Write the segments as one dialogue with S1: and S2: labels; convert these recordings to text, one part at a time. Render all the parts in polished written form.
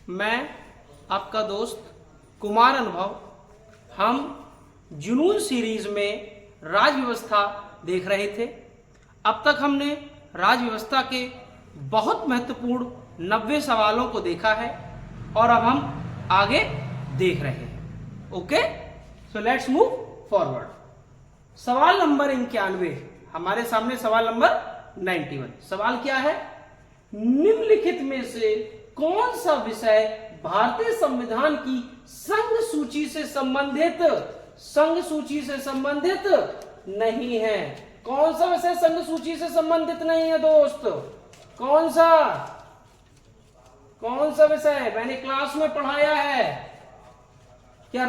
S1: मैं आपका दोस्त कुमार अनुभव। हम जुनून सीरीज में राज व्यवस्था देख रहे थे। अब तक हमने राज व्यवस्था के बहुत महत्वपूर्ण 90 सवालों को देखा है और अब हम आगे देख रहे हैं। Okay, so let's move forward. सवाल नंबर 91 हमारे सामने, सवाल नंबर 91। सवाल क्या है? निम्नलिखित में से कौन सा विषय भारतीय संविधान की संघ सूची से संबंधित नहीं है? कौन सा विषय संघ सूची से संबंधित नहीं है दोस्त? कौन सा विषय मैंने क्लास में पढ़ाया है? क्या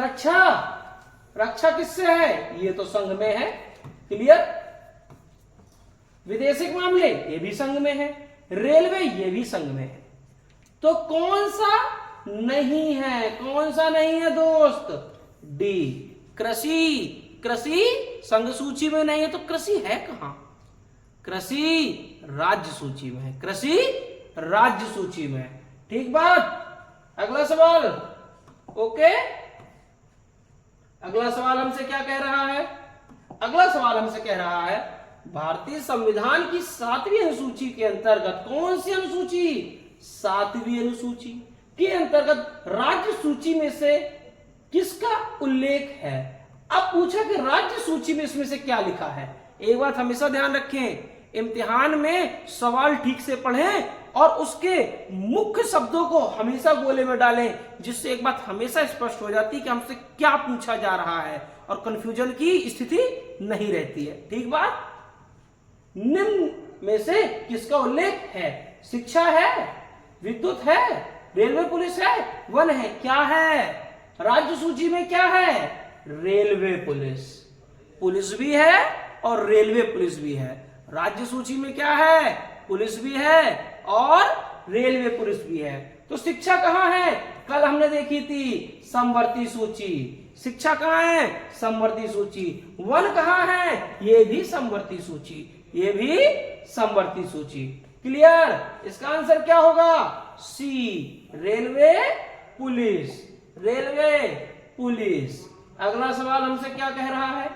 S1: रक्षा किससे है? ये तो संघ में है। क्लियर? विदेशिक मामले ये भी संघ में है, रेलवे ये भी संघ में है। तो कौन सा नहीं है? कौन सा नहीं है दोस्त? डी, कृषि संघ सूची में नहीं है। तो कृषि है कहां? कृषि राज्य सूची में है। कृषि राज्य सूची में है। ठीक बात। अगला सवाल। ओके, अगला सवाल हमसे क्या कह रहा है? अगला सवाल हमसे कह रहा है भारतीय संविधान की 7वीं अनुसूची के अंतर्गत, कौन सी अनुसूची? 7वीं अनुसूची के अंतर्गत राज्य सूची में से किसका उल्लेख है? अब पूछा कि राज्य सूची में इसमें से क्या लिखा है। एक बात हमेशा ध्यान रखें, इम्तिहान में सवाल ठीक से पढ़ें और उसके मुख्य शब्दों को हमेशा गोले में डालें, जिससे एक बात हमेशा स्पष्ट हो जाती है कि हमसे क्या पूछा जा रहा है और कंफ्यूजन की स्थिति नहीं रहती है। ठीक बात। निम्न में से किसका उल्लेख है? शिक्षा है, विद्युत है, रेलवे पुलिस है, वन है। क्या है राज्य सूची में? क्या है? Railway police. पुलिस भी है और रेलवे पुलिस भी है। राज्य सूची में क्या है? पुलिस भी है और रेलवे पुलिस भी है। तो शिक्षा कहां है? कल हमने देखी थी समवर्ती सूची। शिक्षा कहां है? समवर्ती सूची। वन कहां है? ये भी समवर्ती सूची, ये भी समवर्ती सूची। क्लियर? इसका आंसर क्या होगा? सी, रेलवे पुलिस। Railway police. अगला सवाल हमसे क्या कह रहा है?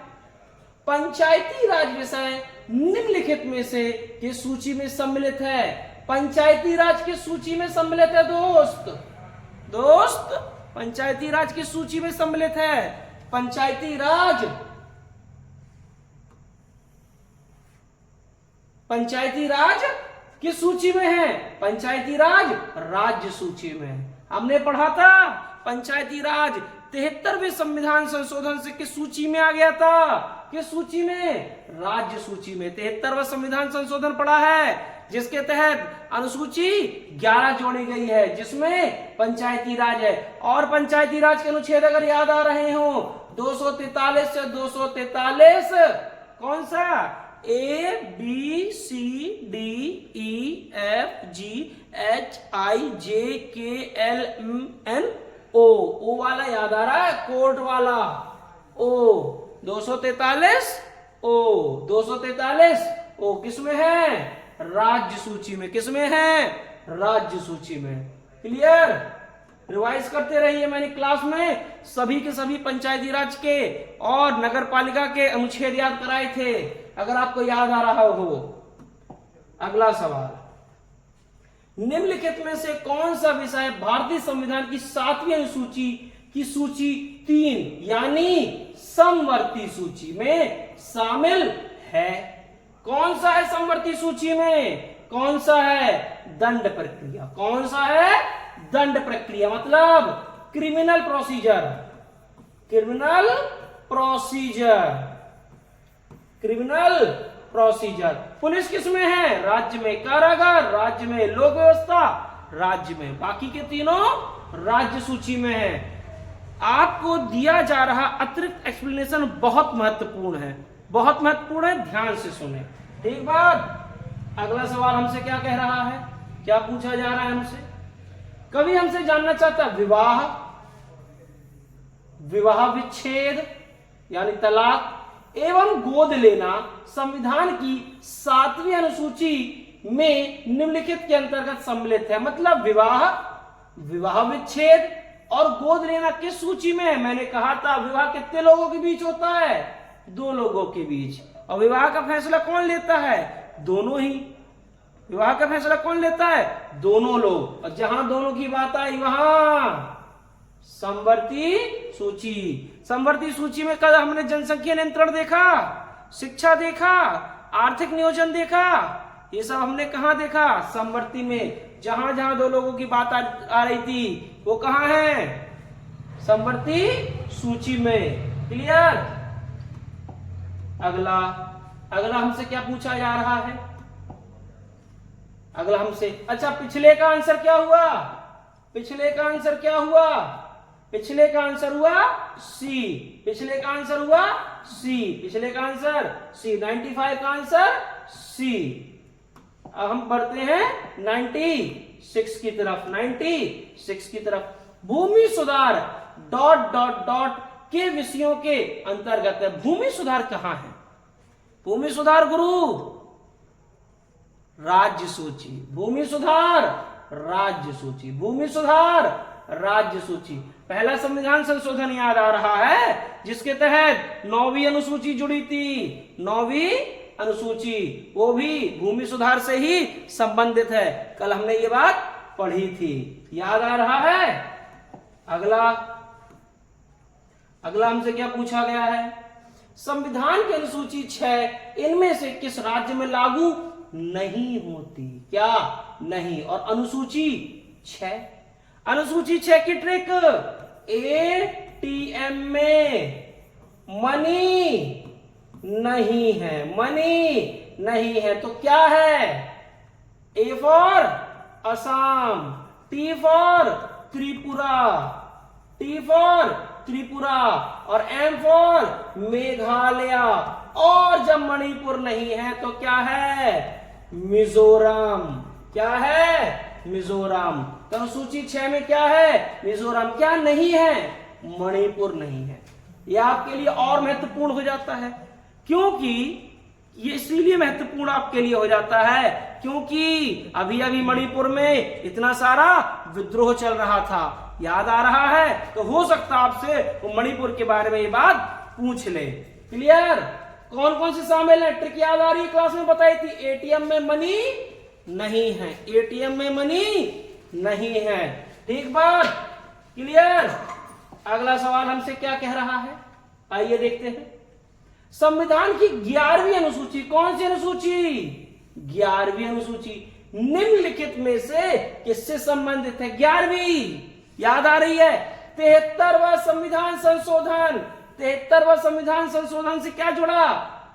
S1: पंचायती राज विषय निम्नलिखित में से किस सूची में सम्मिलित है? पंचायती राज किस सूची में सम्मिलित है दोस्त? पंचायती राज किस सूची में सम्मिलित है? पंचायती राज किस सूची में है? पंचायती राज राज्य सूची में है। हमने पढ़ा था पंचायती राज 73वें संविधान संशोधन से किस सूची में आ गया था? किस सूची में? राज्य सूची में। 73वां संविधान संशोधन पढ़ा है, जिसके तहत अनुसूची 11 जोड़ी गई है, जिसमें पंचायती राज है। और पंचायती राज के अनुच्छेद अगर याद आ रहे हो, 243 से 243 कौन सा? A B C D E F G H I J K L M N O वाला याद आ रहा है? कोर्ट वाला O। 243 O किसमें है? राज्य सूची में। किसमें है? राज्य सूची में। क्लियर? रिवाइज करते रहिए। मैंने क्लास में सभी के सभी पंचायती राज के और नगर पालिका के अनुच्छेद याद कराए थे, अगर आपको याद आ रहा हो। अगला सवाल, निम्नलिखित में से कौन सा विषय भारतीय संविधान की 7वीं अनुसूची की सूची 3 यानी समवर्ती सूची में शामिल है? कौन सा है समवर्ती सूची में? कौन सा है? दंड प्रक्रिया। कौन सा है? दंड प्रक्रिया, मतलब क्रिमिनल प्रोसीजर। पुलिस किसमें है? राज्य में। कारागार राज्य में। लोक व्यवस्था राज्य में। बाकी के तीनों राज्य सूची में है। आपको दिया जा रहा अतिरिक्त एक्सप्लेनेशन बहुत महत्वपूर्ण है, ध्यान से सुने। ठीक बात। अगला सवाल हमसे क्या कह रहा है? क्या पूछा जा रहा है हमसे? कवि हमसे जानना चाहता है विवाह विच्छेद यानी तलाक एवं गोद लेना संविधान की 7वीं अनुसूची में निम्नलिखित के अंतर्गत सम्मिलित है। मतलब विवाह विवाह विच्छेद और गोद लेना किस सूची में है? मैंने कहा था विवाह कितने लोगों के बीच होता है? 2 लोगों के बीच। और विवाह का फैसला कौन लेता है? दोनों ही। विवाह का फैसला कौन लेता है? दोनों लोग। और जहां दोनों की बात आई वहां समवर्ती सूची। समवर्ती सूची में कल हमने जनसंख्या नियंत्रण देखा, शिक्षा देखा, आर्थिक नियोजन देखा, ये सब हमने कहा देखा? समवर्ती में। जहां जहां 2 लोगों की बात आ रही थी वो कहां है? समवर्ती सूची में। क्लियर? अगला हमसे क्या पूछा जा रहा है? अगला हमसे, अच्छा पिछले का आंसर क्या हुआ? पिछले का आंसर क्या हुआ? पिछले का आंसर हुआ सी। पिछले का आंसर हुआ सी। पिछले का आंसर सी। 95 का आंसर सी। अब हम बढ़ते हैं 96 की तरफ। 96 की तरफ। भूमि सुधार डॉट डॉट डॉट के विषयों के अंतर्गत है। भूमि सुधार कहां है? भूमि सुधार गुरु राज्य सूची। भूमि सुधार राज्य सूची। भूमि सुधार राज्य सूची। पहला संविधान संशोधन याद आ रहा है जिसके तहत 9वीं अनुसूची जुड़ी थी। 9वीं अनुसूची वो भी भूमि सुधार से ही संबंधित है। कल हमने ये बात पढ़ी थी, याद आ रहा है? अगला हमसे क्या पूछा गया है? संविधान की अनुसूची 6 इनमें से किस राज्य में लागू नहीं होती? क्या नहीं? और अनुसूची 6, अनुसूची 6 की ट्रिक, एटीएम में मनी नहीं है। मनी नहीं है तो क्या है? A for Assam, T for Tripura, T for Tripura और एम फॉर मेघालय। और जब मणिपुर नहीं है तो क्या है? मिजोरम। क्या है? मिजोरम। तो अनुसूची 6 में क्या है? मिजोरम। क्या नहीं है? मणिपुर नहीं है। यह आपके लिए और महत्वपूर्ण हो जाता है क्योंकि ये इसलिए महत्वपूर्ण आपके लिए हो जाता है क्योंकि अभी अभी मणिपुर में इतना सारा विद्रोह चल रहा था, याद आ रहा है? तो हो सकता आपसे वो मणिपुर के बारे में ये बात पूछ ले। क्लियर? कौन कौन से शामिल है? ट्रिक याद आ रही है? क्लास में बताई थी। एटीएम में मनी नहीं है। एटीएम में मनी नहीं है। ठीक बात? क्लियर? अगला सवाल हमसे क्या कह रहा है, आइए देखते हैं। संविधान की 11वीं अनुसूची, कौन सी अनुसूची? 11वीं अनुसूची निम्नलिखित में से किससे संबंधित है? 11वीं याद आ रही है? 73वां संविधान संशोधन। 73वां संविधान संशोधन से क्या जुड़ा?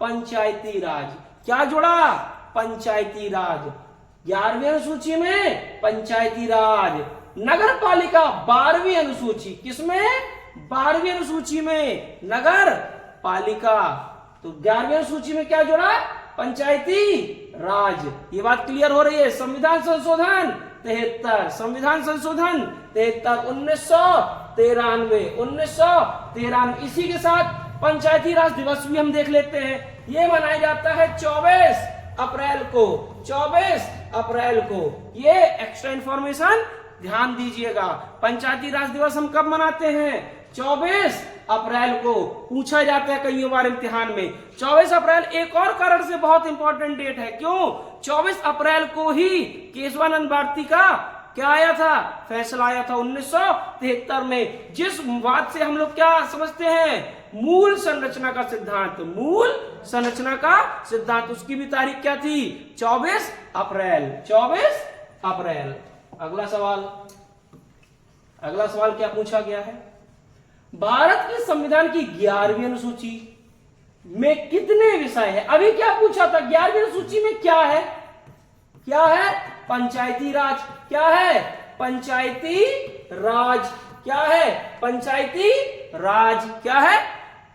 S1: पंचायती राज। क्या जुड़ा? पंचायती राज। 11वीं अनुसूची में पंचायती राज। नगर पालिका 12वीं अनुसूची, किसमें? 12वीं अनुसूची में नगर पालिका। तो 11वीं अनुसूची में क्या जुड़ा? पंचायती राज। ये बात क्लियर हो रही है? संविधान संशोधन 73, संविधान संशोधन 73 1993। इसी के साथ पंचायती राज दिवस भी हम देख लेते हैं। ये मनाया जाता है 24 अप्रैल को। 24 अप्रैल को। ये एक्स्ट्रा इंफॉर्मेशन ध्यान दीजिएगा। पंचायती राज दिवस हम कब मनाते हैं? 24 अप्रैल को। पूछा जाता है कई बार इम्तिहान में। 24 अप्रैल एक और कारण से बहुत इंपॉर्टेंट डेट है। क्यों? 24 अप्रैल को ही केशवानंद भारती का क्या आया था? फैसला आया था 1973 में, जिस बात से हम लोग क्या समझते हैं? मूल संरचना का सिद्धांत। मूल संरचना का सिद्धांत, उसकी भी तारीख क्या थी? 24 अप्रैल। 24 अप्रैल। अगला सवाल क्या पूछा गया है? भारत के संविधान की 11वीं अनुसूची में कितने विषय है? अभी क्या पूछा था? 11वीं अनुसूची में क्या है? क्या है? पंचायती राज। क्या है? पंचायती राज। क्या है? पंचायती राज। क्या है?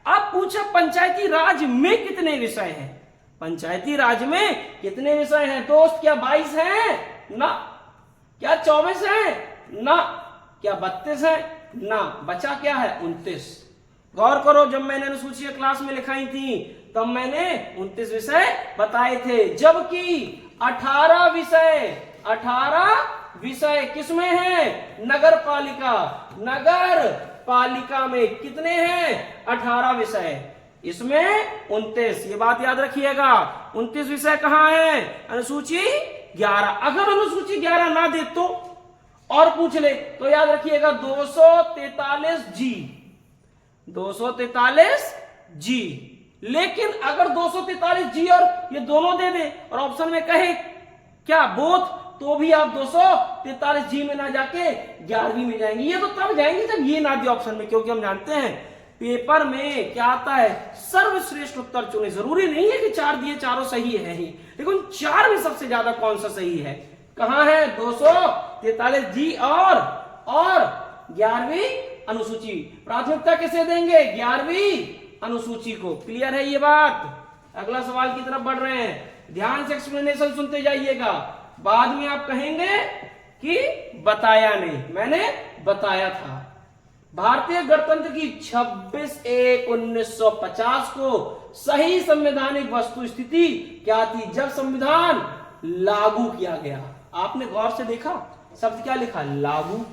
S1: आप पूछा पंचायती राज में कितने विषय हैं? पंचायती राज में कितने विषय हैं दोस्त? क्या 22 हैं? ना। क्या 24 हैं? ना। क्या 32 हैं? ना। बचा क्या है? 29। गौर करो, जब मैंने अनुसूची क्लास में लिखाई थी तब मैंने 29 विषय बताए थे, जबकि 18 विषय किसमें है? नगर पालिका। नगर पालिका में कितने हैं? 18 विषय, इसमें 29। ये बात याद रखिएगा, 29 विषय कहां है? अनुसूची 11। अगर अनुसूची 11 ना दे तो और पूछ ले तो याद रखिएगा 243 जी, 243 जी। लेकिन अगर 243 जी और ये दोनों दे दे और ऑप्शन में कहे क्या बोथ, तो भी आप 243 जी में ना जाके 11वीं में जाएंगे। ये तो तब जाएंगे जब ये ना दिए ऑप्शन में, क्योंकि हम जानते हैं पेपर में क्या आता है, सर्वश्रेष्ठ उत्तर चुने। जरूरी नहीं है कि 4 दिए चारों सही है ही, लेकिन 4 में सबसे ज्यादा कौन सा सही है? कहां है? 243 जी और 11वीं अनुसूची। प्राथमिकता किसे देंगे? 11वीं अनुसूची को। क्लियर है ये बात? अगला सवाल की तरफ बढ़ रहे हैं, ध्यान से एक्सप्लेनेशन सुनते जाइएगा। बाद में आप कहेंगे कि बताया नहीं, मैंने बताया था। भारतीय गणतंत्र की 26/1/1950 को सही संवैधानिक वस्तु स्थिति क्या थी जब संविधान लागू किया गया? आपने गौर से देखा शब्द क्या लिखा? लागू।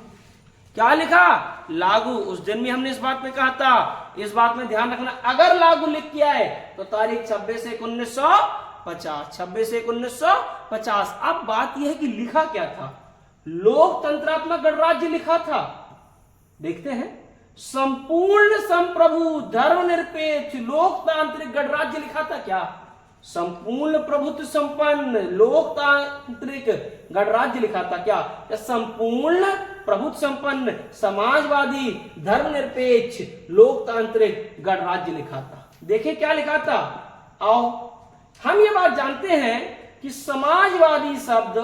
S1: क्या लिखा? लागू। उस दिन भी हमने इस बात में कहा था, इस बात में ध्यान रखना, अगर लागू लिख किया है तो तारीख 26/1/1950, 26/1/1950। अब बात यह है कि लिखा क्या था? लोकतंत्रात्मक गणराज्य लिखा था। देखते हैं, संपूर्ण संप्रभु धर्मनिरपेक्ष लोकतांत्रिक गणराज्य लिखा था क्या? संपूर्ण प्रभुत्व संपन्न लोकतांत्रिक गणराज्य लिखा था क्या? या संपूर्ण प्रभुत्व संपन्न समाजवादी धर्मनिरपेक्ष लोकतांत्रिक गणराज्य लिखा था? देखिए क्या लिखा था। आओ हम ये बात जानते हैं कि समाजवादी शब्द,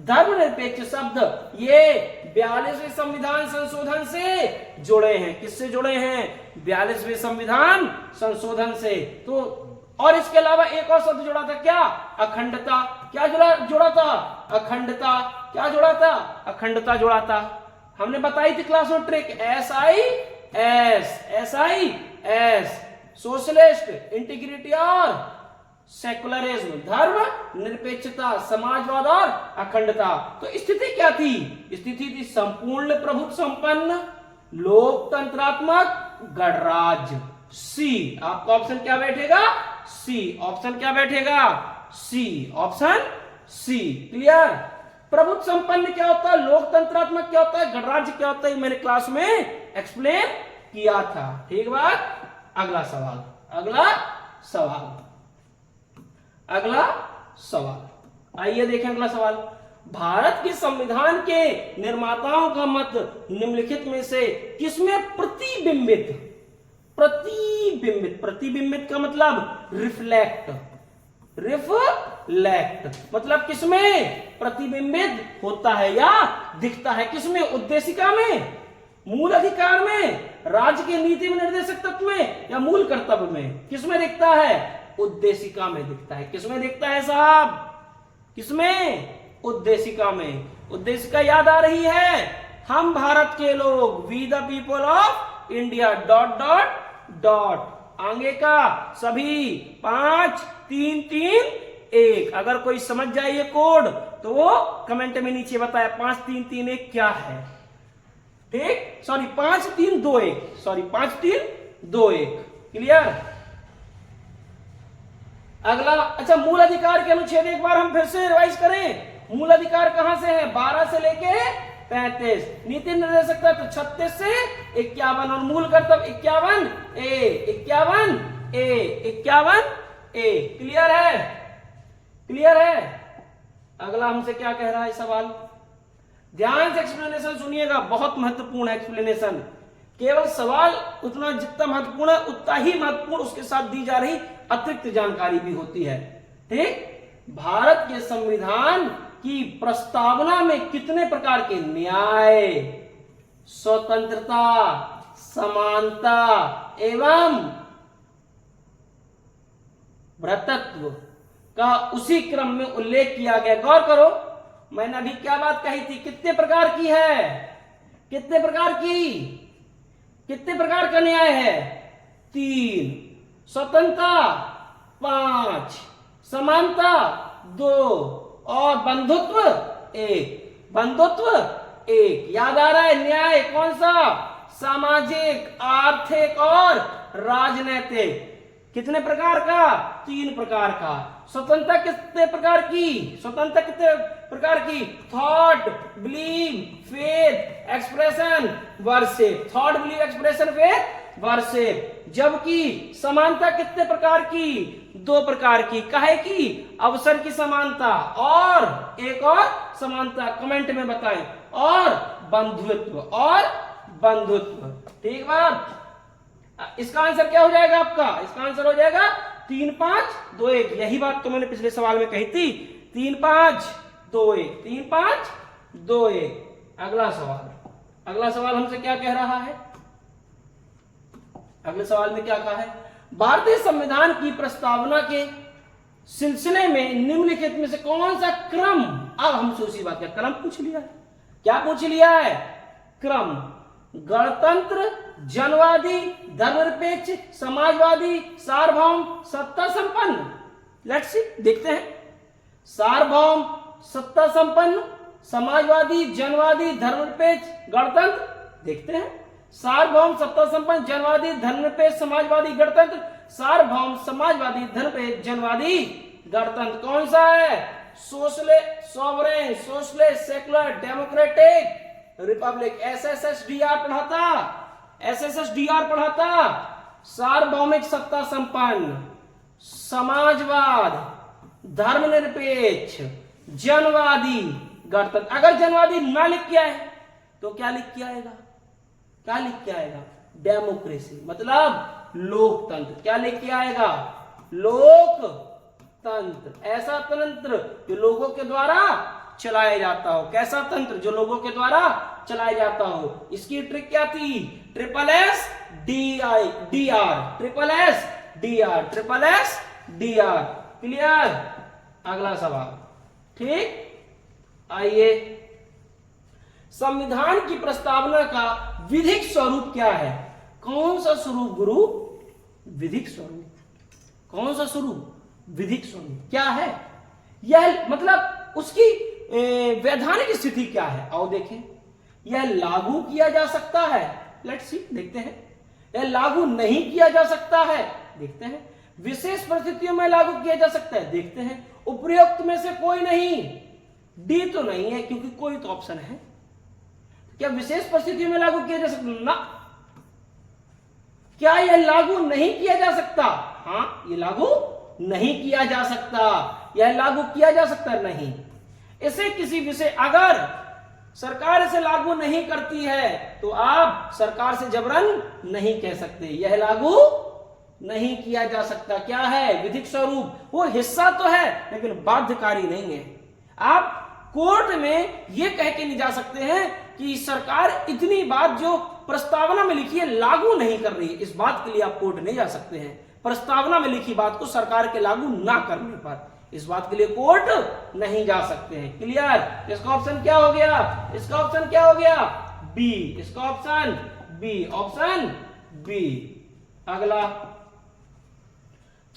S1: धर्मनिरपेक्ष शब्द, ये 42वें संविधान संशोधन से जुड़े हैं। किससे जुड़े हैं? 42वें संविधान संशोधन से। तो और इसके अलावा एक और शब्द जुड़ा था क्या? अखंडता। क्या जुड़ा था? अखंडता। क्या जुड़ा था? अखंडता जुड़ा था। हमने बताई थी क्लास में ट्रिक, SIS, सोशलिस्ट, इंटीग्रिटी और सेकुलरिज्म, धर्म निरपेक्षता, समाजवाद और अखंडता। तो स्थिति क्या थी? स्थिति थी संपूर्ण प्रभुत्व संपन्न लोकतंत्रात्मक गणराज्य। सी। आपका ऑप्शन क्या बैठेगा? सी। ऑप्शन क्या बैठेगा? सी। Option C. क्लियर? प्रभुत्व संपन्न क्या होता है? लोकतंत्रात्मक क्या होता है? गणराज्य क्या होता है? मैंने क्लास में एक्सप्लेन किया था। ठीक बात? अगला सवाल, अगला सवाल आइए देखें अगला सवाल। भारत के संविधान के निर्माताओं का मत निम्नलिखित में से किसमें प्रतिबिंबित का मतलब रिफ्लेक्ट मतलब किसमें प्रतिबिंबित होता है या दिखता है? किसमें? उद्देशिका में, मूल अधिकार में, राज्य के नीति में, निर्देशक तत्व में या मूल कर्तव्य में? किसमें दिखता है? उद्देशिका में दिखता है। किसमें दिखता है साहब? किसमें? उद्देशिका में। उद्देशिका याद आ रही है? हम भारत के लोग, we the people of India ... आगे का सभी 5 3 3 1। अगर कोई समझ जाए ये कोड तो वो कमेंट में नीचे बताया 5 3 3 1 क्या है। ठीक, सॉरी 5 3 2 1, सॉरी 5 3 2 1। क्लियर? अगला, अच्छा मूल अधिकार के अनुच्छेद एक बार हम फिर से रिवाइज करें। मूल अधिकार कहां से है? 12 से लेके 35। नीति निर्देशक तत्व 36 से 51 और मूल कर्तव्य 51 ए। क्लियर है? क्लियर है? अगला हमसे क्या कह रहा है सवाल? ध्यान से एक्सप्लेनेशन सुनिएगा, बहुत महत्वपूर्ण है एक्सप्लेनेशन। केवल सवाल उतना जितना महत्वपूर्ण है उतना ही महत्वपूर्ण उसके साथ दी जा रही अतिरिक्त जानकारी भी होती है। ठीक, भारत के संविधान की प्रस्तावना में कितने प्रकार के न्याय, स्वतंत्रता, समानता एवं भ्रातृत्व का उसी क्रम में उल्लेख किया गया? गौर करो, मैंने अभी क्या बात कही थी? कितने प्रकार की है? कितने प्रकार का न्याय है? 3, स्वतंत्रता 5, समानता 2 और बंधुत्व एक, बंधुत्व एक। याद आ रहा है? न्याय कौन सा? सामाजिक, आर्थिक और राजनीतिक। कितने प्रकार का? 3 प्रकार का। स्वतंत्रता कितने प्रकार की? स्वतंत्रता कितने प्रकार की? Thought, believe, faith, expression, worship. Thought, believe, expression, faith, worship. जबकि समानता कितने प्रकार की? 2 प्रकार की। काहे की? अवसर की समानता और एक और समानता, कमेंट में बताएं। और बंधुत्व, और बंधुत्व। ठीक बात। इसका आंसर क्या हो जाएगा आपका? इसका आंसर हो जाएगा 3, 5, 2, 1। यही बात तो मैंने पिछले सवाल में कही थी। 3, 5, 2, 1, 3, 5, 2, 1। अगला सवाल, अगला सवाल हमसे क्या कह रहा है? अगले सवाल में क्या कहा है? भारतीय संविधान की प्रस्तावना के सिलसिले में निम्नलिखित में से कौन सा क्रम, अब हमसे उसी बात का क्रम पूछ लिया है। क्या पूछ लिया है? क्रम। गणतंत्र, जनवादी, धर्मनिरपेक्ष, समाजवादी, सार्वभौम, सत्ता संपन्न। लेट्स सी, देखते हैं। सार्वभौम, सत्ता संपन्न, समाजवादी, जनवादी, धर्मनिरपेक्ष, गणतंत्र। देखते हैं। सार्वभौम, सत्ता संपन्न, जनवादी, धर्मनिरपेक्ष, समाजवादी, गणतंत्र। सार्वभौम, समाजवादी, धर्मनिरपेक्ष, जनवादी, गणतंत्र। कौन सा है? Socialist, sovereign, socialist, secular, democratic, republic. SSSDR पढ़ाता, एसएसएसडीआर पढ़ाता। सार्वभौमिक, सत्ता संपन्न, समाजवाद, धर्मनिरपेक्ष, जनवादी, गणतंत्र। अगर जनवादी ना लिख के आए तो क्या लिख के आएगा? क्या लिख के आएगा? डेमोक्रेसी, मतलब लोकतंत्र। क्या लिख के आएगा? लोकतंत्र। ऐसा तंत्र जो लोगों के द्वारा चलाया जाता हो। कैसा तंत्र? जो लोगों के द्वारा चलाया जाता हो। इसकी ट्रिक क्या थी? Triple S D I D R, triple S D R, triple S D R. Clear? अगला सवाल। ठीक, आइए। संविधान की प्रस्तावना का विधिक स्वरूप क्या है? कौन सा स्वरूप गुरु? विधिक स्वरूप। कौन सा स्वरूप? विधिक स्वरूप। क्या है यह? मतलब उसकी वैधानिक स्थिति क्या है? आओ देखें। यह लागू किया जा सकता है। लेट्स सी, देखते हैं। यह लागू नहीं किया जा सकता है। देखते हैं। विशेष परिस्थितियों में लागू किया जा सकता है। देखते हैं। उपयुक्त में से कोई नहीं। डी तो नहीं है क्योंकि कोई तो ऑप्शन है। क्या विशेष परिस्थितियों में लागू किया जा सकता? ना। क्या यह लागू नहीं किया जा सकता? हाँ, यह लागू नहीं किया जा सकता। यह लागू किया जा सकता नहीं। इसे किसी विषय, अगर सरकार इसे लागू नहीं करती है तो आप सरकार से जबरन नहीं कह सकते। यह लागू नहीं किया जा सकता। क्या है? विधिक स्वरूप। वो हिस्सा तो है लेकिन बाध्यकारी नहीं है। आप कोर्ट में यह कह के नहीं जा सकते हैं कि सरकार इतनी बात जो प्रस्तावना में लिखी है लागू नहीं कर रही है। इस बात के लिए आप कोर्ट नहीं जा सकते हैं। प्रस्तावना में लिखी बात को सरकार के लागू ना करने पर इस बात के लिए कोर्ट नहीं जा सकते हैं। क्लियर? इसका ऑप्शन क्या हो गया? इसका ऑप्शन क्या हो गया? बी। इसका ऑप्शन बी, ऑप्शन बी। अगला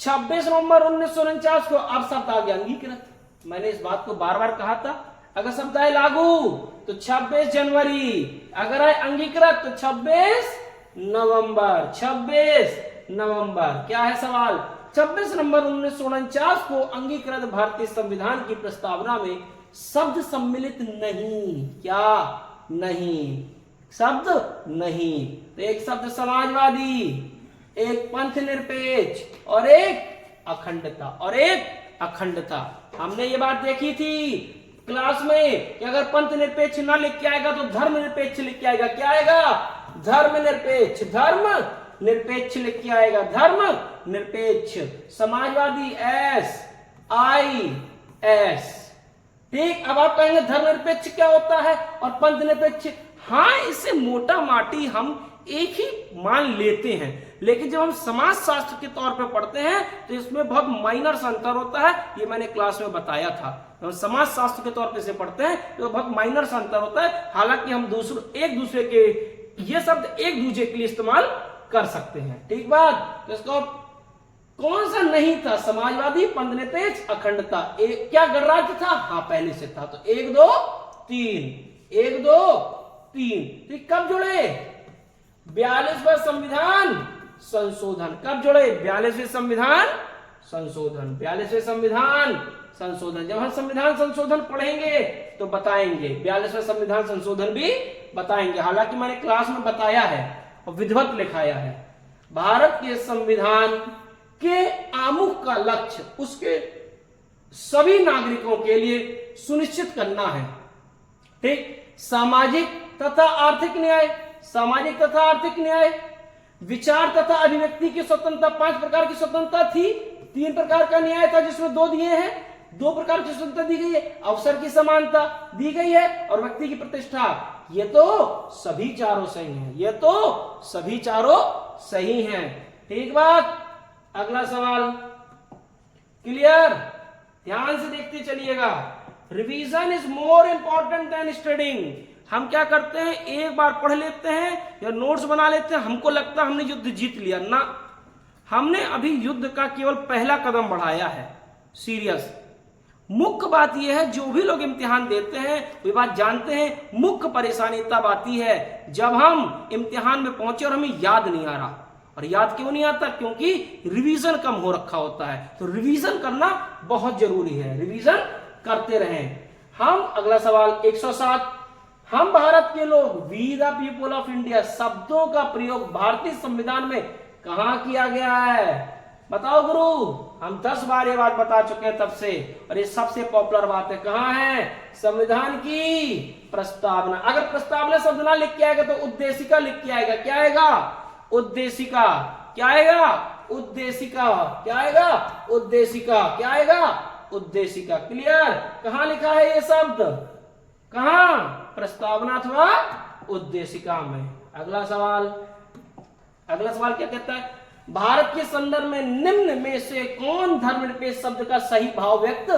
S1: 26 नवंबर 1949 को अब शब्द आ गया अंगीकृत। मैंने इस बात को बार बार कहा था। अगर शब्द आए लागू तो 26 जनवरी, अगर आए अंगीकृत तो 26 नवंबर। 26 नवंबर। क्या है सवाल? 26 नवंबर 1949 को अंगीकृत भारतीय संविधान की प्रस्तावना में शब्द सम्मिलित नहीं। क्या नहीं? शब्द नहीं। तो एक शब्द समाजवादी, एक पंथ निरपेक्ष और एक अखंडता, और एक अखंडता। हमने ये बात देखी थी क्लास में कि अगर पंथ निरपेक्ष ना लिख के आएगा तो धर्म निरपेक्ष लिख के आएगा। क्या आएगा? धर्म निरपेक्ष, धर्म निरपेक्ष लिख के आएगा, धर्म निरपेक्ष। Samajwadi S I S. ठीक, अब आप कहेंगे धर्म निरपेक्ष क्या होता है और पंथ निरपेक्ष? हाँ, इससे मोटा माटी हम एक ही मान लेते हैं, लेकिन जब हम समाज शास्त्र के तौर पे पढ़ते हैं तो इसमें बहुत माइनर अंतर होता है। ये मैंने क्लास में बताया था। जब हम समाज शास्त्र के तौर पे से पढ़ते हैं तो बहुत माइनर अंतर होता है। हालांकि हम एक दूसरे के ये शब्द एक दूसरे के लिए इस्तेमाल कर सकते हैं। ठीक बात? तो इसको कौन सा नहीं था? समाजवादी, पंथनिरपेक्ष, अखंडता। एक क्या गणराज्य था? हाँ पहले से था। तो 1 2 3, 1 2 3। तो कब जुड़े? 42वां संविधान संशोधन। कब जुड़े? 42वें संविधान संशोधन। 42वें संविधान संशोधन। जब हम संविधान संशोधन पढ़ेंगे तो बताएंगे, 42वें संविधान संशोधन भी बताएंगे। हालांकि मैंने क्लास में बताया है और विधिवत लिखाया है। भारत के संविधान के आमुख का लक्ष्य उसके सभी नागरिकों के लिए सुनिश्चित करना है। ठीक, सामाजिक तथा आर्थिक न्याय, सामाजिक तथा आर्थिक न्याय, विचार तथा अभिव्यक्ति की स्वतंत्रता। 5 प्रकार की स्वतंत्रता थी, 3 प्रकार का न्याय था जिसमें 2 दिए हैं, 2 प्रकार की स्वतंत्रता दी गई है, अवसर की समानता दी गई है और व्यक्ति की प्रतिष्ठा। ये तो सभी चारों सही हैं, ये तो सभी चारों सही हैं। ठीक बात। अगला सवाल क्लियर? ध्यान से देखते चलिएगा। Revision is more important than studying. हम क्या करते हैं, एक बार पढ़ लेते हैं या नोट्स बना लेते हैं, हमको लगता है हमने युद्ध जीत लिया। ना, हमने अभी युद्ध का केवल पहला कदम बढ़ाया है। सीरियस। मुख्य बात यह है, जो भी लोग इम्तिहान देते हैं वे बात जानते हैं, मुख्य परेशानी तब आती है जब हम इम्तिहान में पहुंचे और हमें याद नहीं आ रहा। और याद क्यों नहीं आता? क्योंकि रिवीजन कम हो रखा होता है। तो रिवीजन करना बहुत जरूरी है, रिवीजन करते रहें हम। अगला सवाल 107। हम भारत के लोग, we the people of India शब्दों का प्रयोग भारतीय संविधान में कहां किया गया है? बताओ गुरु। हम 10 बार ये बात बता चुके हैं तब से, और ये सबसे पॉपुलर बात है। कहां है? संविधान की प्रस्तावना। अगर प्रस्तावना शब्द ना लिख के आएगा तो उद्देशिका लिख के आएगा। क्या आएगा? उद्देशिका। क्या आएगा? उद्देशिका। क्या आएगा? उद्देशिका। क्या आएगा? उद्देशिका। क्लियर? कहां लिखा है ये शब्द? कहां? प्रस्तावना अथवा उद्देशिका में। अगला सवाल, अगला सवाल क्या कहता है? भारत के संदर्भ में निम्न में से कौन धर्मनिरपेक्ष शब्द का सही भाव व्यक्त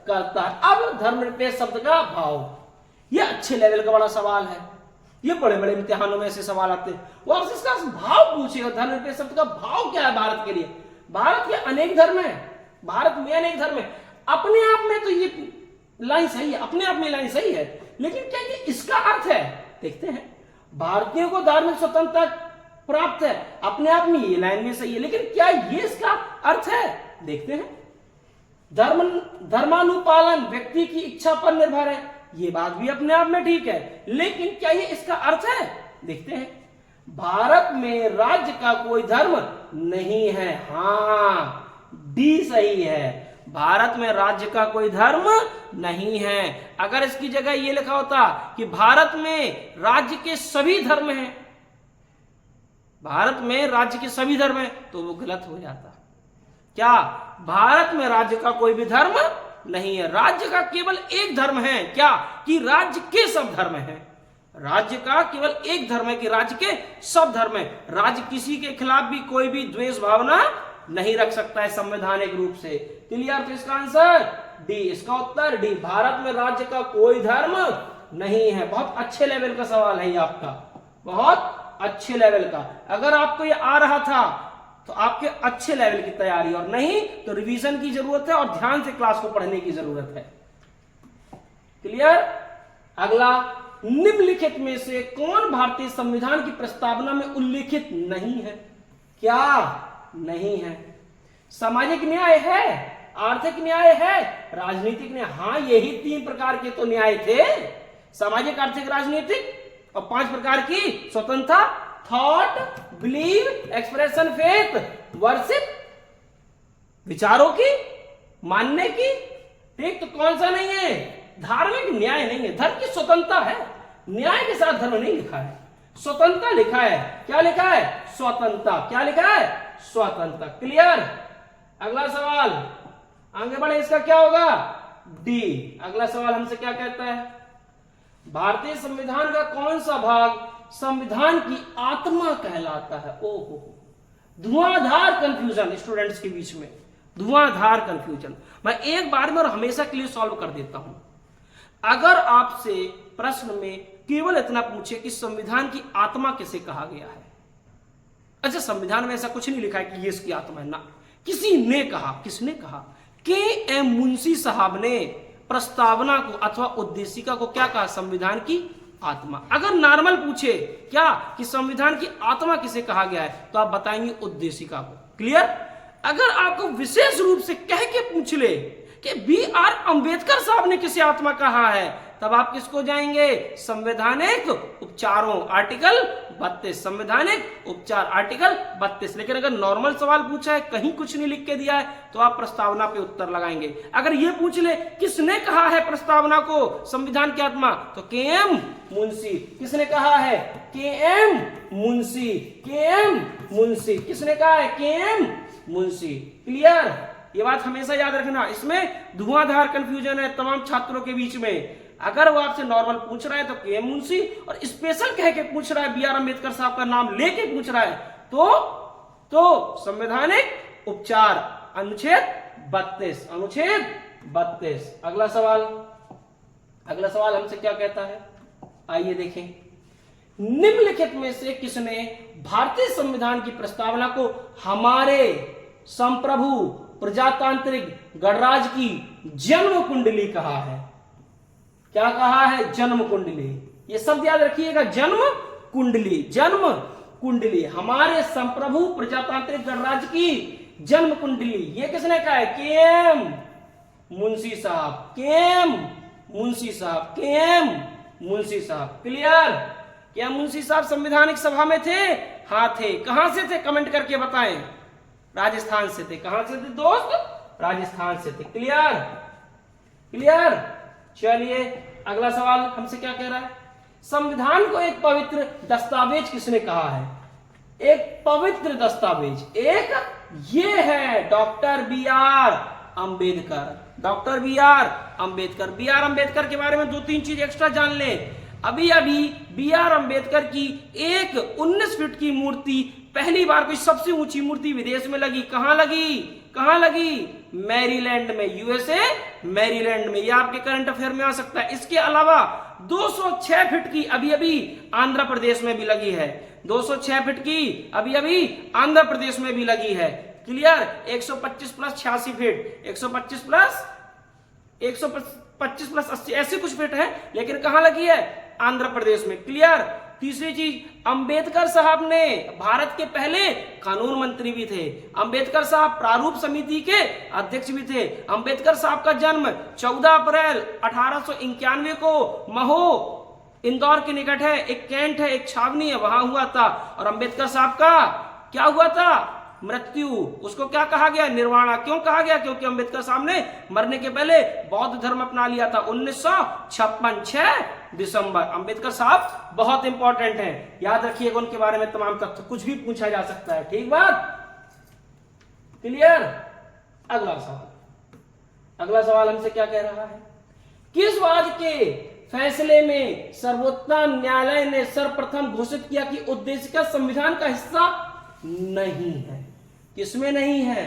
S1: करता है? अब धर्मनिरपेक्ष शब्द का भाव, यह अच्छे लेवल का बड़ा सवाल है। ये बड़े बड़े इम्तिहानों में ऐसे सवाल आते हैं, वो आपसे इसका भाव पूछेगा। धर्मनिरपेक्ष शब्द का भाव क्या है भारत के लिए? भारत के अनेक धर्म है, भारत में अनेक धर्म है। अपने आप में तो ये लाइन सही है, अपने आप में लाइन सही है, लेकिन क्या ये इसका अर्थ है? देखते हैं। भारतीयों को धार्मिक स्वतंत्रता प्राप्त है, अपने आप में ये लाइन में सही है, लेकिन क्या ये इसका अर्थ है? देखते हैं। धर्मानुपालन व्यक्ति की इच्छा पर निर्भर है, ये बात भी अपने आप में ठीक है, लेकिन क्या ये इसका अर्थ है? देखते हैं। भारत में राज्य का कोई धर्म नहीं है, हाँ डी सही है। भारत में राज्य का कोई धर्म नहीं है। अगर इसकी जगह ये लिखा होता कि भारत में राज्य के सभी धर्म हैं, भारत में राज्य के सभी धर्म हैं, तो वो गलत हो जाता। क्या? भारत में राज्य का कोई भी धर्म नहीं है, राज्य का केवल एक धर्म है। क्या? कि राज्य के सब धर्म हैं। राज्य का केवल एक धर्म है कि राज्य के सब धर्म है। राज्य किसी के खिलाफ भी कोई भी द्वेष भावना नहीं रख सकता है संवैधानिक रूप से। क्लियर? तो इसका आंसर डी, इसका उत्तर डी। भारत में राज्य का कोई धर्म नहीं है। बहुत अच्छे लेवल का सवाल है ये आपका, बहुत अच्छे लेवल का। अगर आपको ये आ रहा था तो आपके अच्छे लेवल की तैयारी, और नहीं तो रिवीजन की जरूरत है और ध्यान से क्लास को पढ़ने की जरूरत है। क्लियर? अगला, निम्नलिखित में से कौन भारतीय संविधान की प्रस्तावना में उल्लेखित नहीं है? क्या नहीं है? सामाजिक न्याय है, आर्थिक न्याय है, राजनीतिक न्याय। हाँ, यही 3 प्रकार के तो न्याय थे, सामाजिक, आर्थिक, राजनीतिक, और 5 प्रकार की स्वतंत्रता, thought, believe, expression, faith, worship, विचारों की, मानने की। ठीक, तो कौन सा नहीं है? धार्मिक न्याय नहीं है। धर्म की स्वतंत्रता है, न्याय के साथ धर्म नहीं लिखा है, स्वतंत्रता लिखा है। क्या लिखा है? स्वतंत्रता। क्या लिखा है? स्वतंत्रता। क्लियर? अगला सवाल आगे बढ़े, इसका क्या होगा? डी। अगला सवाल हमसे क्या कहता है? भारतीय संविधान का कौन सा भाग संविधान की आत्मा कहलाता है? ओहो, धुआंधार कंफ्यूजन स्टूडेंट्स के बीच में, धुआंधार कंफ्यूजन। मैं एक बार में और हमेशा के लिए सॉल्व कर देता हूं। अगर आपसे प्रश्न में केवल इतना पूछे कि संविधान की आत्मा किसे कहा गया है, अच्छा संविधान में ऐसा कुछ नहीं लिखा है कि ये इसकी आत्मा है ना, किसी ने कहा, किसने कहा? के एम मुंशी साहब ने प्रस्तावना को अथवा उद्देशिका को क्या कहा? संविधान की आत्मा। अगर नॉर्मल पूछे क्या कि संविधान की आत्मा किसे कहा गया है, तो आप बताएंगे उद्देशिका को। क्लियर? अगर आपको विशेष रूप से कह के पूछ ले कि B.R. अंबेडकर साहब ने किसे आत्मा कहा है, तब आप किसको जाएंगे? संवैधानिक उपचारों आर्टिकल 32, संवैधानिक उपचार आर्टिकल 32। लेकिन अगर नॉर्मल सवाल पूछा है, कहीं कुछ नहीं लिख के दिया है, तो आप प्रस्तावना पे उत्तर लगाएंगे। अगर ये पूछ ले किसने कहा है प्रस्तावना को संविधान की आत्मा, तो के.एम. मुंशी। किसने कहा है? के.एम. मुंशी। के.एम. मुंशी। किसने कहा है? के.एम. मुंशी। क्लियर? ये बात हमेशा याद रखना, इसमें धुआंधार कंफ्यूजन है तमाम छात्रों के बीच में। अगर वो आपसे नॉर्मल पूछ रहा है तो के.एम. मुंशी, और स्पेशल कह के पूछ रहा है, B.R. अंबेडकर साहब का नाम लेके पूछ रहा है, तो संवैधानिक उपचार अनुच्छेद 32, अनुच्छेद 32। अगला सवाल, अगला सवाल हमसे क्या कहता है, आइए देखें। निम्नलिखित में से किसने भारतीय संविधान की प्रस्तावना को हमारे संप्रभु प्रजातांत्रिक गणराज्य की जन्म कुंडली कहा है? क्या कहा है? जन्म कुंडली। ये शब्द याद रखिएगा, जन्म कुंडली। जन्म कुंडली, हमारे संप्रभु प्रजातांत्रिक गणराज्य की जन्म कुंडली। ये किसने कहा है? के.एम. मुंशी साहब। के.एम. मुंशी साहब। के.एम. मुंशी साहब। क्लियर? क्या मुंशी साहब संवैधानिक सभा में थे? हाँ थे। कहां से थे? कमेंट करके बताएं। राजस्थान से थे। कहां से थे दोस्त? राजस्थान से थे। क्लियर? क्लियर? चलिए अगला सवाल हमसे क्या कह रहा है? संविधान को एक पवित्र दस्तावेज किसने कहा है? एक पवित्र दस्तावेज, एक ये है doctor B.R. Ambedkar. Doctor B.R. Ambedkar. B.R. Ambedkar के बारे में 2-3 चीज एक्स्ट्रा जान लें। अभी B.R. अंबेडकर की एक 19 फीट की मूर्ति पहली बार कोई सबसे ऊंची मूर्ति विदेश में लगी। कहां लगी? कहां लगी? मैरीलैंड में, USA मैरीलैंड में। यह आपके करंट अफेयर में आ सकता है। इसके अलावा 206 फीट की अभी आंध्र प्रदेश में भी लगी है। 206 फीट की अभी आंध्र प्रदेश में भी लगी है। क्लियर? 125 प्लस 86 फीट, 125 प्लस 80 ऐसे कुछ फीट है, लेकिन कहां लगी है? आंध्र प्रदेश में। क्लियर? तीसरी चीज, अंबेडकर साहब ने भारत के पहले कानून मंत्री भी थे। अंबेडकर साहब प्रारूप समिति के अध्यक्ष भी थे। अंबेडकर साहब का जन्म 14 अप्रैल 1891 को महो इंदौर के निकट है, एक कैंट है, एक छावनी है, वहां हुआ था। और अंबेडकर साहब का क्या हुआ था? मृत्यु। उसको क्या कहा गया? निर्वाणा। क्यों कहा गया? क्योंकि अंबेडकर साहब ने मरने के पहले बौद्ध धर्म अपना लिया था। 1956 6 दिसंबर। अंबेडकर साहब बहुत इंपॉर्टेंट हैं, याद रखिएगा उनके बारे में तमाम तथ्य, कुछ भी पूछा जा सकता है। ठीक बात? क्लियर? अगला सवाल, अगला सवाल हमसे क्या कह रहा है? किस राज्य के फैसले में सर्वोच्च न्यायालय ने सर्वप्रथम घोषित किया कि उद्देशिका संविधान का हिस्सा नहीं है? किसमें नहीं है?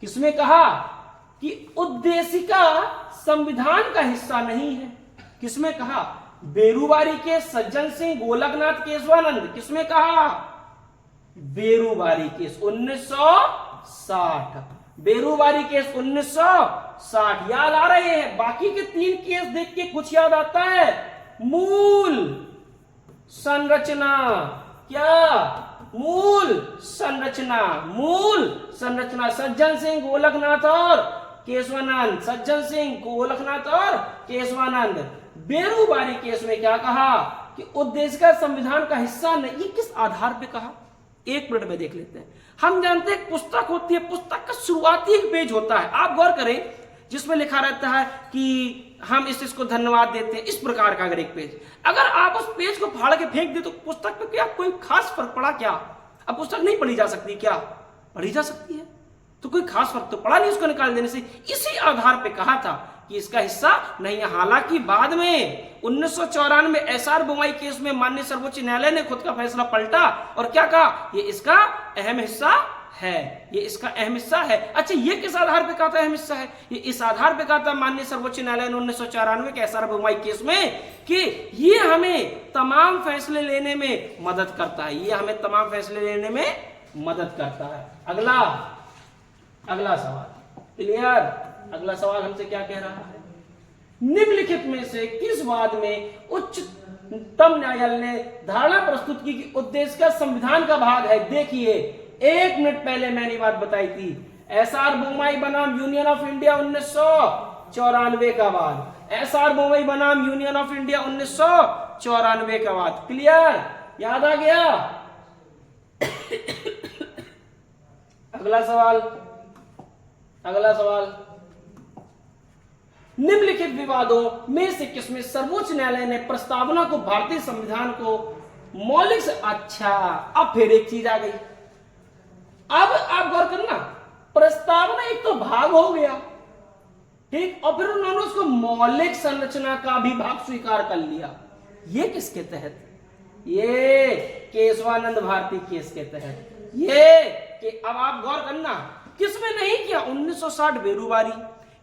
S1: किसमें कहा कि उद्देशिका संविधान का हिस्सा नहीं है? किसमें कहा? बेरूबारी के सज्जन सिंह, गोलकनाथ, केशवानंद। किसमें कहा? बेरूबारी केस 1960। बेरूबारी केस 1960 याद आ रहे हैं? बाकी के 3 केस देख के कुछ याद आता है? मूल संरचना। क्या? मूल संरचना। मूल संरचना। सज्जन सिंह, गोलकनाथ और केशवानंद। सज्जन सिंह, गोलकनाथ और केशवानंद। बेरूबारी केस में क्या कहा? कि उद्देशिका संविधान का हिस्सा नहीं। ये किस आधार पे कहा? 1 मिनट में देख लेते हैं। हम जानते हैं पुस्तक होती है, पुस्तक का शुरुआती एक पेज होता है, आप गौर करें, जिसमें लिखा रहता है कि हम इसको धन्यवाद देते हैं, इस प्रकार का अगर एक पेज, अगर आप उस पेज को फाड़ के फेंक दे तो पुस्तक पे क्या कोई खास फर्क पड़ा क्या? अब पुस्तक नहीं पढ़ी जा सकती क्या? पढ़ी जा सकती है, तो कोई खास फर्क तो पड़ा नहीं उसको निकाल देने से। इसी आधार पे कहा था कि इसका हिस्सा नहीं है। हालांकि बाद में 1994 SR बोमई केस में माननीय सर्वोच्च न्यायालय ने खुद का फैसला पलटा और क्या कहा? ये इसका अहम हिस्सा है, ये इसका अहम हिस्सा है। अच्छा, ये किस आधार पे कहा था अहम हिस्सा है? ये इस आधार पे कहा था माननीय सर्वोच्च न्यायालय ने 1994 के SR बोमई केस में कि ये हमें तमाम फैसले लेने में मदद करता है, ये हमें तमाम फैसले लेने में मदद करता है। अगला अगला सवाल क्लियर। अगला सवाल हमसे क्या कह रहा है, निम्नलिखित में से किस वाद में उच्चतम न्यायालय ने धारणा प्रस्तुत की कि उद्देश्य का संविधान का भाग है। देखिए 1 मिनट पहले मैंने बात बताई थी, एसआर बोमई बनाम यूनियन ऑफ इंडिया 1994 का वाद, एसआर बोमई बनाम यूनियन ऑफ इंडिया 1994 का वाद। क्लियर, याद आ गया। अगला सवाल, अगला सवाल, निम्नलिखित विवादों में से किसमें सर्वोच्च न्यायालय ने प्रस्तावना को भारतीय संविधान को मौलिक से, अच्छा अब फिर एक चीज आ गई। अब आप गौर करना, प्रस्तावना एक तो भाग हो गया, ठीक, और फिर उन्होंने उसको मौलिक संरचना का भी भाग स्वीकार कर लिया। ये किसके तहत, ये केशवानंद भारती केस के तहत। ये कि अब आप गौर करना, किसमें नहीं किया 1960 बेरूबारी,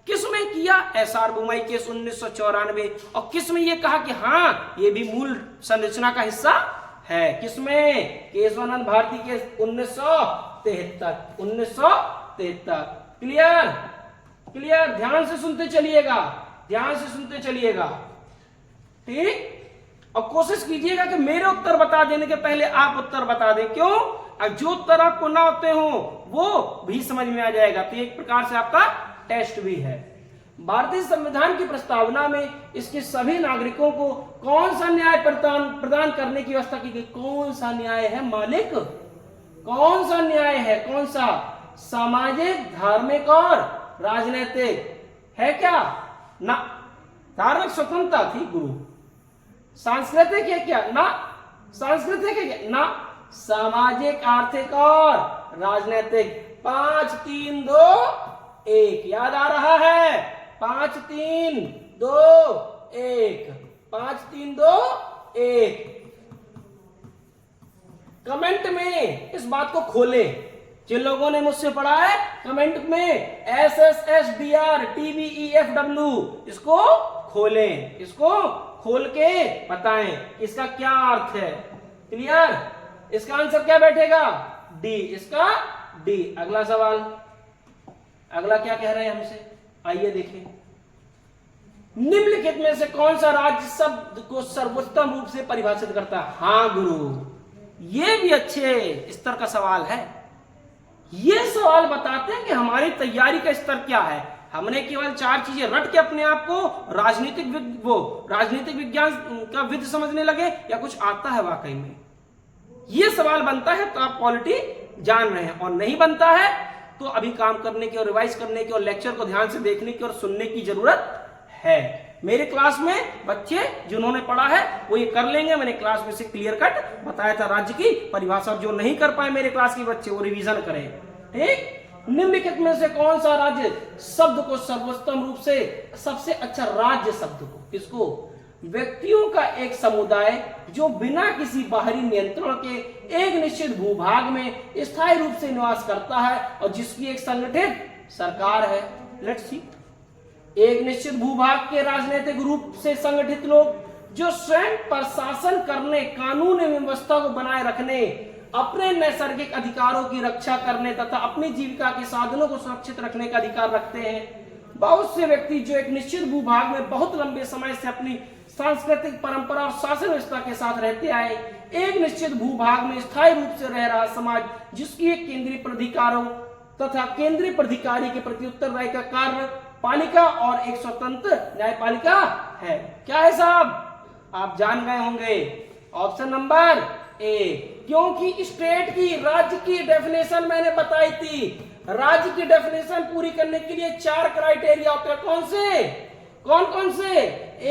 S1: किसमें किया एसआर बोमई केस 1994, और किसमें ये कहा कि हाँ ये भी मूल संरचना का हिस्सा है, किसमें Kesavananda Bharati case 1973। Clear, clear, ध्यान से सुनते चलिएगा, ध्यान से सुनते चलिएगा, ठीक। और कोशिश कीजिएगा कि मेरे उत्तर बता देने के पहले आप उत्तर बता दें, क्यों, और जो उत्तर आपको ना होते हो वो भी समझ में आ जाएगा। तो एक प्रकार से आपका टेस्ट भी है। भारतीय संविधान की प्रस्तावना में इसके सभी नागरिकों को कौन सा न्याय प्रदान करने की व्यवस्था की गई। कौन सा न्याय है मालिक, कौन सा न्याय है, कौन सा, सामाजिक, धार्मिक और राजनीतिक है क्या ना। धार्मिक स्वतंत्रता थी गुरु, सांस्कृतिक है क्या ना, सांस्कृतिक है क्या ना, सामाजिक, आर्थिक और राजनीतिक। 5 3 2 1, याद आ रहा है, 5 3 2 1, 5 3 2 1। कमेंट में इस बात को खोलें, जिन लोगों ने मुझसे पढ़ा है कमेंट में SSSDR TBEFW इसको खोलें, इसको खोल के बताएं इसका क्या अर्थ है। क्लियर, इसका आंसर क्या बैठेगा, डी, इसका डी। अगला सवाल, अगला क्या कह रहे हैं हमसे, आइए देखें। निम्नलिखित में से कौन सा राज्य शब्द को सर्वोत्तम रूप से परिभाषित करता है। हाँ गुरु, ये भी अच्छे स्तर का सवाल है। ये सवाल बताते हैं कि हमारी तैयारी का स्तर क्या है। हमने केवल 4 चीजें रट के अपने आप को राजनीतिक विज्ञान का विद समझने लगे, या कुछ आता है वाकई में। ये सवाल बनता है तो आप पॉलिटी जान रहे हैं, और नहीं बनता है तो अभी काम करने की और रिवाइज करने की और लेक्चर को ध्यान से देखने की और सुनने की जरूरत है। मेरे क्लास में बच्चे जिन्होंने पढ़ा है वो ये कर लेंगे। मैंने क्लास में से क्लियर कट बताया था राज्य की परिभाषा। जो नहीं कर पाए मेरे क्लास के बच्चे वो रिवीजन करें, ठीक। निम्नलिखित में से कौन सा राज्य शब्द को सर्वोत्तम रूप से, सबसे अच्छा राज्य शब्द को, किसको, व्यक्तियों का एक समुदाय जो बिना किसी बाहरी नियंत्रण के एक निश्चित भूभाग में स्थायी रूप से निवास करता है और जिसकी एक संगठित सरकार है। लेट्स सी, एक निश्चित भूभाग के राजनीतिक रूप से संगठित लोग जो स्वयं प्रशासन करने, कानून एवं व्यवस्था को बनाए रखने, अपने नैसर्गिक अधिकारों की रक्षा करने तथा अपनी जीविका के साधनों को सुरक्षित रखने का अधिकार रखते हैं। बहुत से व्यक्ति जो एक निश्चित भूभाग में बहुत लंबे समय से अपनी सांस्कृतिक परंपरा और शासन व्यवस्था के साथ रहते आए, एक निश्चित भूभाग में स्थायी रूप से रह रहा समाज जिसकी एक केंद्रीय प्राधिकारों तथा केंद्रीय प्राधिकारी के प्रति उत्तरदायी का कार्य पालिका और एक स्वतंत्र न्यायपालिका है। क्या है साहब, आप जान गए होंगे, ऑप्शन नंबर ए। क्योंकि स्टेट की, राज्य की डेफिनेशन मैंने बताई थी। राज्य की डेफिनेशन पूरी करने के लिए 4 क्राइटेरिया होते हैं। कौन से, कौन कौन से,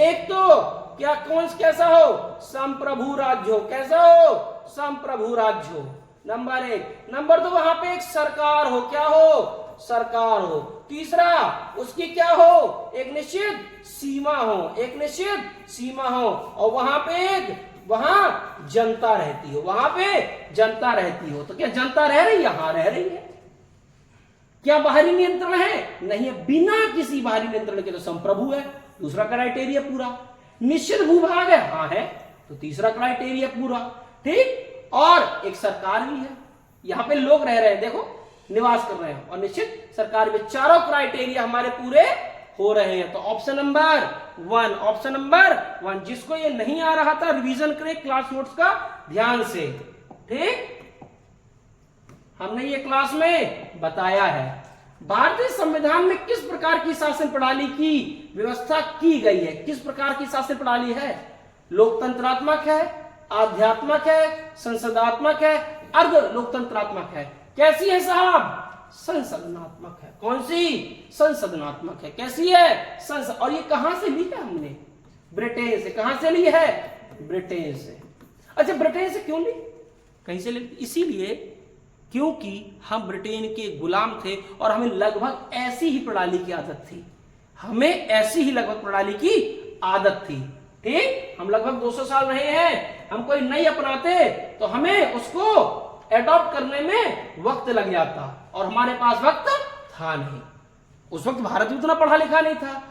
S1: एक तो क्या, कौन कैसा हो, संप्रभु राज्य हो, कैसा हो, संप्रभु राज्य हो, नंबर 1। नंबर 2, वहां पे एक सरकार हो, क्या हो, सरकार हो। तीसरा, उसकी क्या हो, एक निश्चित सीमा हो, एक निश्चित सीमा हो, और वहां पे वहां जनता रहती हो, वहां पे जनता रहती हो। तो क्या जनता रह रही है, हाँ रह रही है। क्या बाहरी नियंत्रण है, नहीं है, बिना किसी बाहरी नियंत्रण के तो संप्रभु है, दूसरा क्राइटेरिया पूरा। निश्चित भूभाग है, हाँ है, तो तीसरा क्राइटेरिया पूरा, ठीक। और एक सरकार भी है, यहां पे लोग रह रहे हैं। देखो निवास कर रहे हैं और निश्चित सरकार में चारों क्राइटेरिया हमारे पूरे हो रहे हैं। तो ऑप्शन नंबर 1, ऑप्शन नंबर 1। जिसको ये नहीं आ रहा था रिवीजन करें क्लास नोट्स का ध्यान से, ठीक, हमने ये क्लास में बताया है। भारतीय संविधान में किस प्रकार की शासन प्रणाली की व्यवस्था की गई है? किस प्रकार की शासन प्रणाली है? लोकतंत्रात्मक है, आध्यात्मक है, संसदात्मक है, अर्ध लोकतंत्रात्मक है। कैसी है साहब? संसदनात्मक है। कौन सी? संसदनात्मक है। कैसी है? संसद। और ये कहां से ली है हमने? ब्रिटेन से। कहां से ली है? ब्रिटेन से। अच्छा, ब्रिटेन से क्यों ली? कहीं से ली? इसीलिए क्योंकि हम ब्रिटेन के गुलाम थे और हमें लगभग ऐसी ही प्रणाली की आदत थी। हमें ऐसी ही लगभग प्रणाली की आदत थी, ठीक। हम लगभग 200 साल रहे हैं, हम कोई नई अपनाते तो हमें उसको एडॉप्ट करने में वक्त लग जाता और हमारे पास वक्त था नहीं। उस वक्त भारत उतना पढ़ा लिखा नहीं था।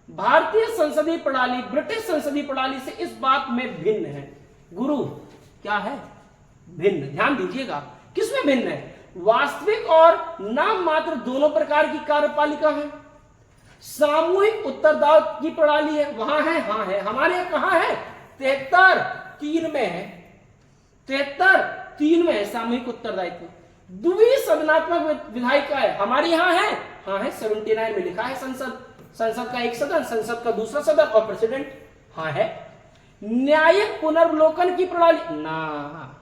S1: भारतीय संसदीय प्रणाली ब्रिटिश संसदीय प्रणाली से इस बात में भिन्न है। गुरु क्या है? भिन्न। ध्यान दीजिएगा, किसमें भिन्न है? वास्तविक और नाम मात्र दोनों प्रकार की कार्यपालिका है। सामूहिक उत्तरदायित्व की प्रणाली है, वहां है, हाँ है। हमारे यहां कहां है? 73(3) में है। 73(3) में है सामूहिक उत्तरदायित्व। द्विसदनात्मक विधायिका है, हमारे यहां है, हाँ है। 79 में लिखा है संसद का एक सदन, संसद का दूसरा सदन और प्रेसिडेंट, हाँ है। न्यायिक पुनर्वलोकन की प्रणाली ना,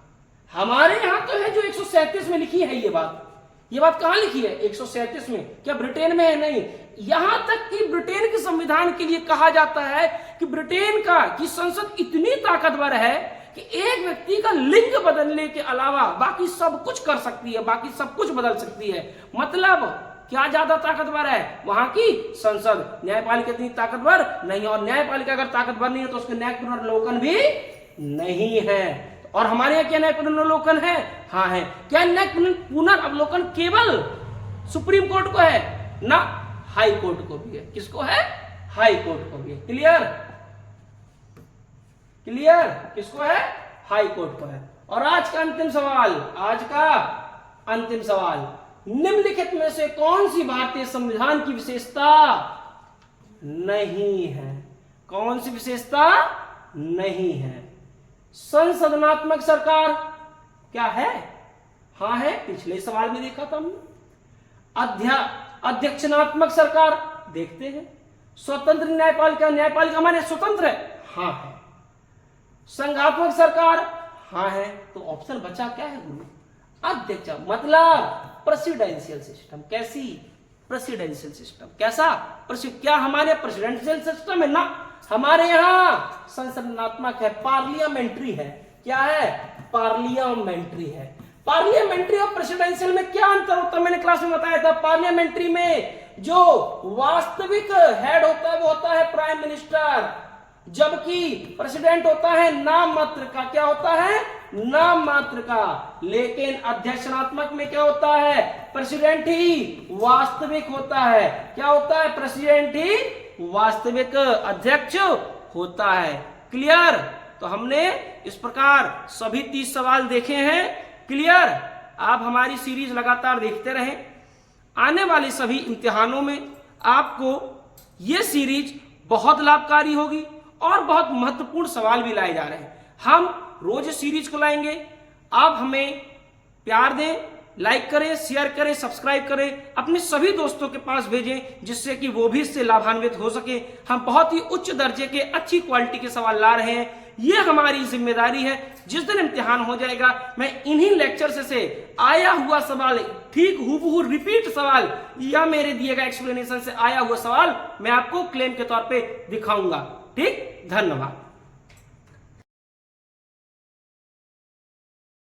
S1: हमारे यहां तो है जो 137 में लिखी है। ये बात कहां लिखी है? 137 में। क्या ब्रिटेन में है? नहीं। यहां तक कि ब्रिटेन के संविधान के लिए कहा जाता है कि ब्रिटेन की संसद इतनी ताकतवर है कि एक व्यक्ति का लिंग बदलने के अलावा बाकी सब कुछ कर सकती है, बाकी सब कुछ बदल सकती है। मतलब क्या ज्यादा ताकतवर है? वहां की संसद। न्यायपालिका इतनी ताकतवर नहीं है, और न्यायपालिका अगर ताकतवर नहीं है तो उसके न्यायिक पुनर्वलोकन भी नहीं है। और हमारे यहाँ क्या न्यायिक पुनर्वलोकन है? हाँ है। क्या न्यायिक पुनर्वलोकन केवल सुप्रीम कोर्ट को है? ना, हाई कोर्ट को भी है। किसको है? हाई कोर्ट को भी है। क्लियर? क्लियर? किसको है? हाई कोर्ट को है। और आज का अंतिम सवाल, निम्नलिखित में से कौन सी भारतीय संविधान की विशेषता नहीं है? कौन सी विशेषता नहीं है? संसदनात्मक सरकार क्या है? हाँ है, पिछले सवाल में देखा था हमने। अध्यक्षनात्मक सरकार देखते हैं। स्वतंत्र न्यायपालिका, न्यायपालिका हमारे स्वतंत्र है, हाँ है। संघात्मक सरकार, हाँ है। तो ऑप्शन बचा क्या है गुरु? अध्यक्ष, मतलब प्रेसिडेंशियल सिस्टम। कैसी? Presidential system. कैसा? क्या हमारे प्रेसिडेंशियल सिस्टम है? ना, हमारे यहाँ संसदनात्मक है, पार्लियामेंट्री है। क्या है? पार्लियामेंट्री है। पार्लियामेंट्री और प्रेसिडेंशियल में क्या अंतर होता है? मैंने क्लास में बताया था। पार्लियामेंट्री में जो वास्तविक हेड होता है वो होता है प्राइम मिनिस्टर, जबकि प्रेसिडेंट होता है नाम मात्र का। क्या होता है? नाम मात्र का। लेकिन अध्यक्षनात्मक में क्या होता है? प्रेसिडेंट ही वास्तविक होता है। क्या होता है? प्रेसिडेंट ही वास्तविक अध्यक्ष होता है। क्लियर? तो हमने इस प्रकार सभी 30 सवाल देखे हैं। क्लियर? आप हमारी सीरीज लगातार देखते रहें। आने वाले सभी इम्तिहानों में आपको ये सीरीज बहुत लाभकारी होगी और बहुत महत्वपूर्ण सवाल भी लाए जा रहे हैं। हम रोज सीरीज को लाएंगे। आप हमें प्यार दें, लाइक करें, शेयर करें, सब्सक्राइब करें, अपने सभी दोस्तों के पास भेजें जिससे कि वो भी इससे लाभान्वित हो सके। हम बहुत ही उच्च दर्जे के, अच्छी क्वालिटी के सवाल ला रहे हैं। ये हमारी जिम्मेदारी है। जिस दिन इम्तिहान हो जाएगा मैं इन्हीं लेक्चर से आया हुआ सवाल, ठीक हूबहू रिपीट सवाल या मेरे दिए गए एक्सप्लेनेशन से आया हुआ सवाल मैं आपको क्लेम के तौर पे दिखाऊंगा। ठीक, धन्यवाद।